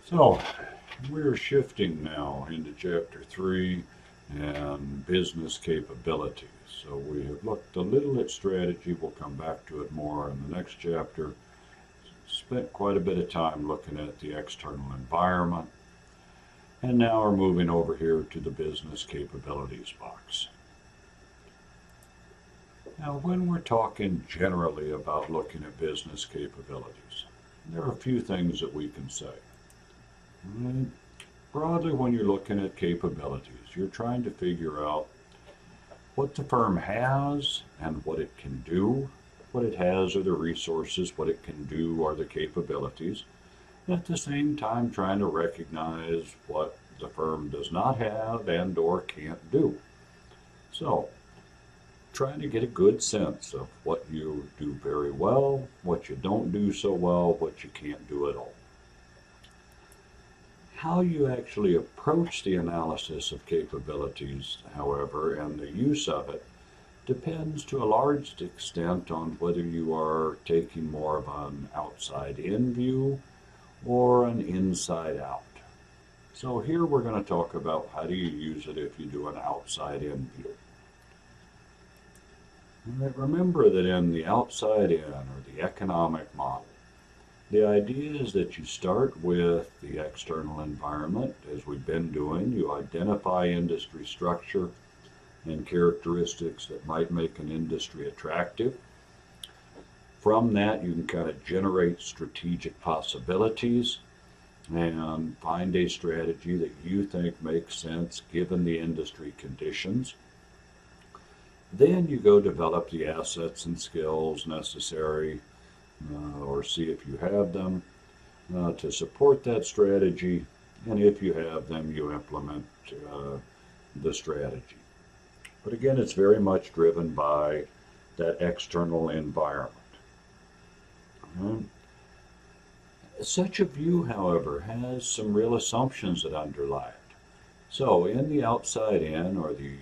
So we're shifting now into chapter 3 and business capabilities. So we have looked a little at strategy. We'll come back to it more in the next chapter. Spent quite a bit of time looking at the external environment. And now we're moving over here to the business capabilities box. Now, when we're talking generally about looking at business capabilities, there are a few things that we can say. Right. Broadly, when you're looking at capabilities, you're trying to figure out what the firm has and what it can do. What it has are the resources, what it can do are the capabilities. And at the same time, trying to recognize what the firm does not have and or can't do. So, trying to get a good sense of what you do very well, what you don't do so well, what you can't do at all. How you actually approach the analysis of capabilities, however, and the use of it depends to a large extent on whether you are taking more of an outside-in view or an inside-out. So here we're going to talk about how do you use it if you do an outside-in view. Remember that in the outside-in or the economic model, the idea is that you start with the external environment, as we've been doing. You identify industry structure and characteristics that might make an industry attractive. From that, you can kind of generate strategic possibilities and find a strategy that you think makes sense given the industry conditions. Then you go develop the assets and skills necessary or see if you have them to support that strategy, and if you have them, you implement the strategy. But again, it's very much driven by that external environment. Such a view, however, has some real assumptions that underlie it. So in the outside in, or the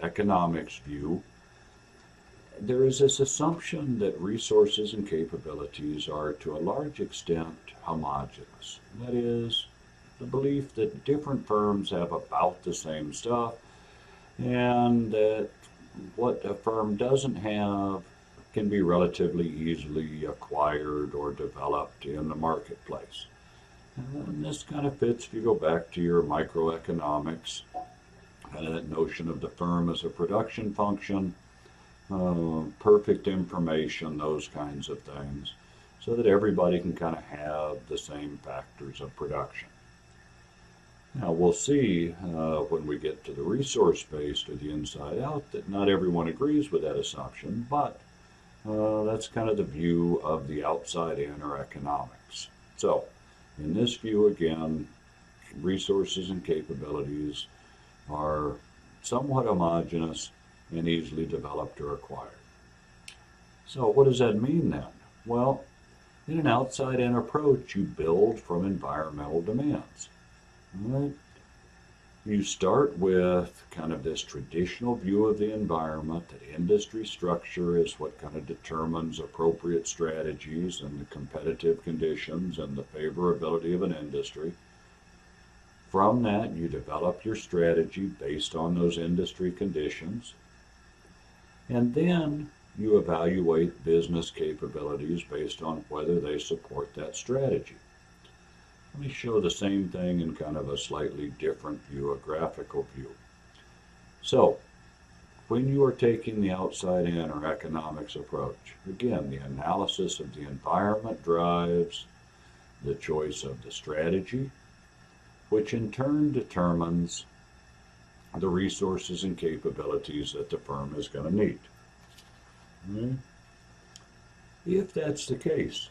economics view, there is this assumption that resources and capabilities are to a large extent homogeneous. That is, the belief that different firms have about the same stuff and that what a firm doesn't have can be relatively easily acquired or developed in the marketplace. And this kind of fits if you go back to your microeconomics, that notion of the firm as a production function, perfect information, those kinds of things, so that everybody can kind of have the same factors of production. Now we'll see when we get to the resource-based or the inside-out that not everyone agrees with that assumption, but that's kind of the view of the outside-in or economics. So in this view, again, resources and capabilities are somewhat homogeneous and easily developed or acquired. So what does that mean then? Well, in an outside-in approach, you build from environmental demands. Right? You start with kind of this traditional view of the environment, that industry structure is what kind of determines appropriate strategies and the competitive conditions and the favorability of an industry. From that, you develop your strategy based on those industry conditions. And then you evaluate business capabilities based on whether they support that strategy. Let me show the same thing in kind of a slightly different view, a graphical view. So, when you are taking the outside-in or economics approach, again, the analysis of the environment drives the choice of the strategy, which in turn determines the resources and capabilities that the firm is going to need. If that's the case,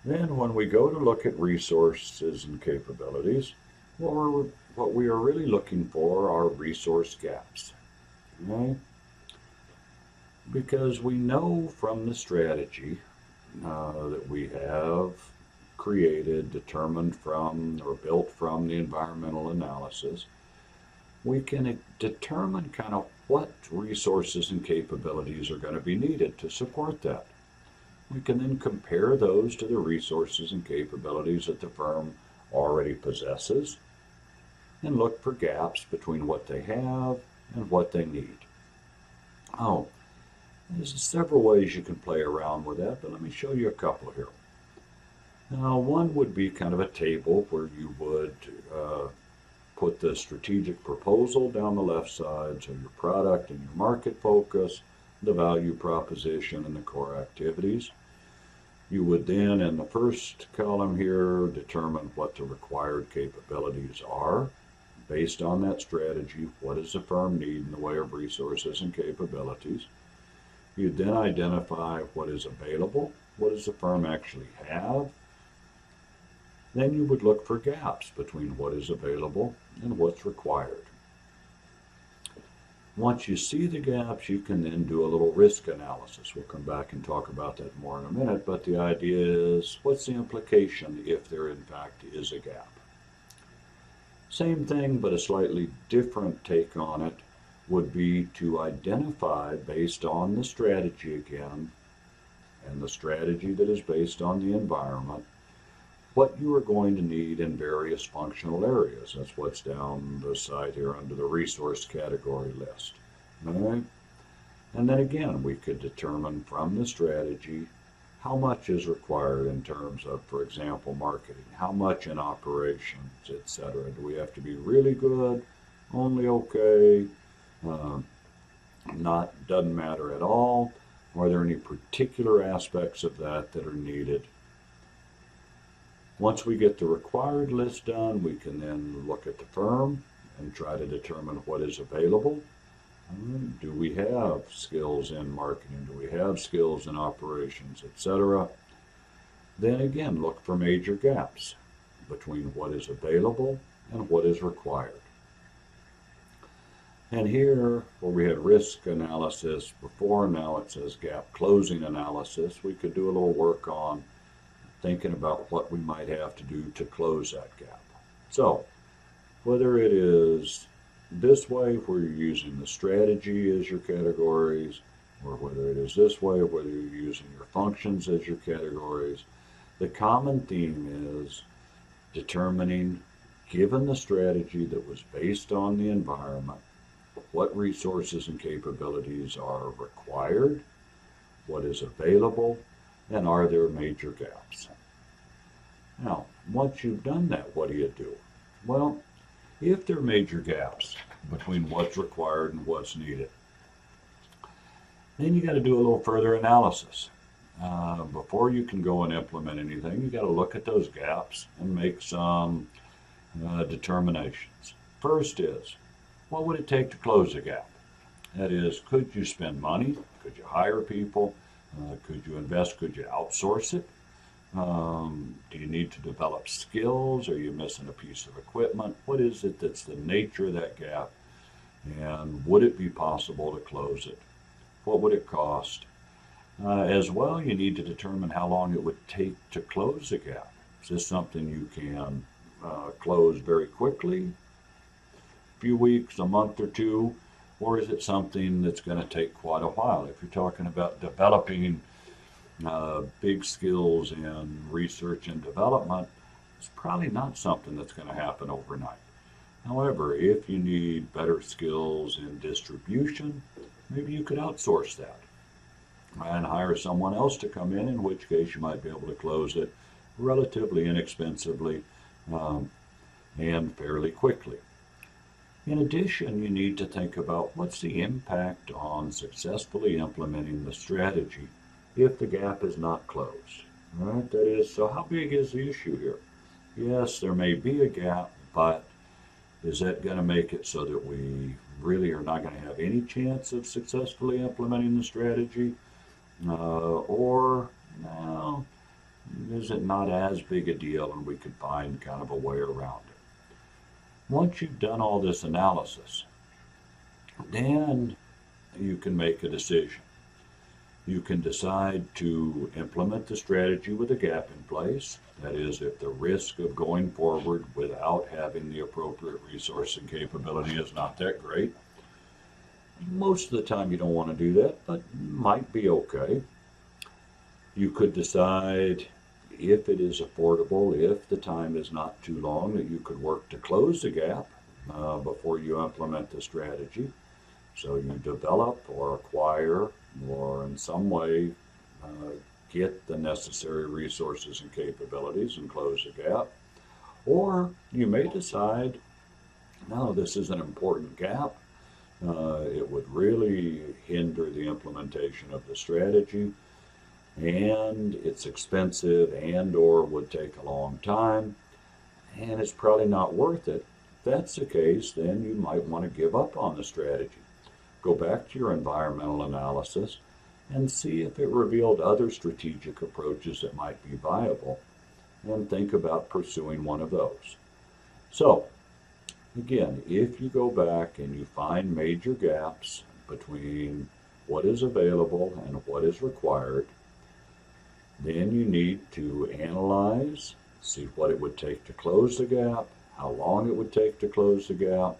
then when we go to look at resources and capabilities, what we are really looking for are resource gaps. Because we know from the strategy that we have created, determined from, or built from the environmental analysis, we can determine kind of what resources and capabilities are going to be needed to support that. We can then compare those to the resources and capabilities that the firm already possesses and look for gaps between what they have and what they need. Oh, there's several ways you can play around with that, but let me show you a couple here. Now, one would be kind of a table where you would put the strategic proposal down the left side, so your product and your market focus, the value proposition, and the core activities. You would then, in the first column here, determine what the required capabilities are. Based on that strategy, what does the firm need in the way of resources and capabilities? You then identify what is available, what does the firm actually have. Then you would look for gaps between what is available and what's required. Once you see the gaps, you can then do a little risk analysis. We'll come back and talk about that more in a minute, but the idea is, what's the implication if there in fact is a gap? Same thing, but a slightly different take on it would be to identify, based on the strategy again, and the strategy that is based on the environment, what you are going to need in various functional areas. That's what's down the side here under the resource category list. All right? And then again, we could determine from the strategy how much is required in terms of, for example, marketing, how much in operations, etc. Do we have to be really good, only okay, doesn't matter at all? Are there any particular aspects of that that are needed? Once we get the required list done, we can then look at the firm and try to determine what is available. Do we have skills in marketing? Do we have skills in operations, etc.? Then again, look for major gaps between what is available and what is required. And here, where we had risk analysis before, now it says gap closing analysis. We could do a little work on thinking about what we might have to do to close that gap. So, whether it is this way, where you're using the strategy as your categories, or whether it is this way, or whether you're using your functions as your categories, the common theme is determining, given the strategy that was based on the environment, what resources and capabilities are required, what is available, and are there major gaps? Now, once you've done that, what do? Well, if there are major gaps between what's required and what's needed, then you got to do a little further analysis. Before you can go and implement anything, you got to look at those gaps and make some determinations. First is, what would it take to close a gap? That is, could you spend money? Could you hire people? Could you invest? Could you outsource it? Do you need to develop skills? Are you missing a piece of equipment? What is it that's the nature of that gap? And would it be possible to close it? What would it cost? As well, you need to determine how long it would take to close the gap. Is this something you can close very quickly, a few weeks, a month or two, or is it something that's going to take quite a while? If you're talking about developing big skills in research and development, it's probably not something that's going to happen overnight. However, if you need better skills in distribution, maybe you could outsource that and hire someone else to come in which case you might be able to close it relatively inexpensively and fairly quickly. In addition, you need to think about what's the impact on successfully implementing the strategy if the gap is not closed. All right? That is, so how big is the issue here? Yes, there may be a gap, but is that going to make it so that we really are not going to have any chance of successfully implementing the strategy? Or is it not as big a deal and we could find kind of a way around it? Once you've done all this analysis, then you can make a decision. You can decide to implement the strategy with a gap in place. That is, if the risk of going forward without having the appropriate resource and capability is not that great. Most of the time you don't want to do that, but might be okay. You could decide, if it is affordable, if the time is not too long, that you could work to close the gap before you implement the strategy. So you develop or acquire or in some way uh, get the necessary resources and capabilities and close the gap. Or you may decide, no, this is an important gap. It would really hinder the implementation of the strategy, and it's expensive and or would take a long time, and it's probably not worth it. If that's the case, then you might want to give up on the strategy. Go back to your environmental analysis and see if it revealed other strategic approaches that might be viable, and think about pursuing one of those. So, again, if you go back and you find major gaps between what is available and what is required, then you need to analyze, see what it would take to close the gap, how long it would take to close the gap,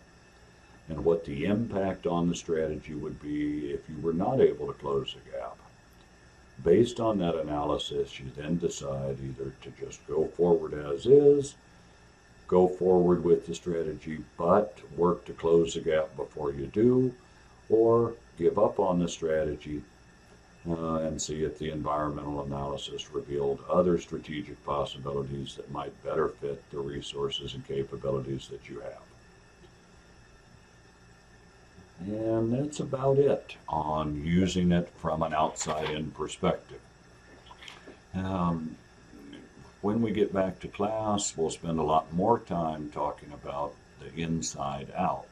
and what the impact on the strategy would be if you were not able to close the gap. Based on that analysis, you then decide either to just go forward as is, go forward with the strategy, but work to close the gap before you do, or give up on the strategy and see if the environmental analysis revealed other strategic possibilities that might better fit the resources and capabilities that you have. And that's about it on using it from an outside-in perspective. Um, when we get back to class, we'll spend a lot more time talking about the inside out.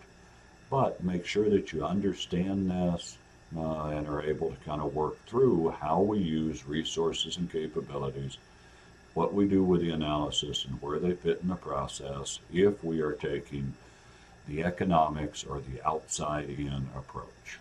But make sure that you understand this and are able to kind of work through how we use resources and capabilities, what we do with the analysis, and where they fit in the process if we are taking the economics or the outside-in approach.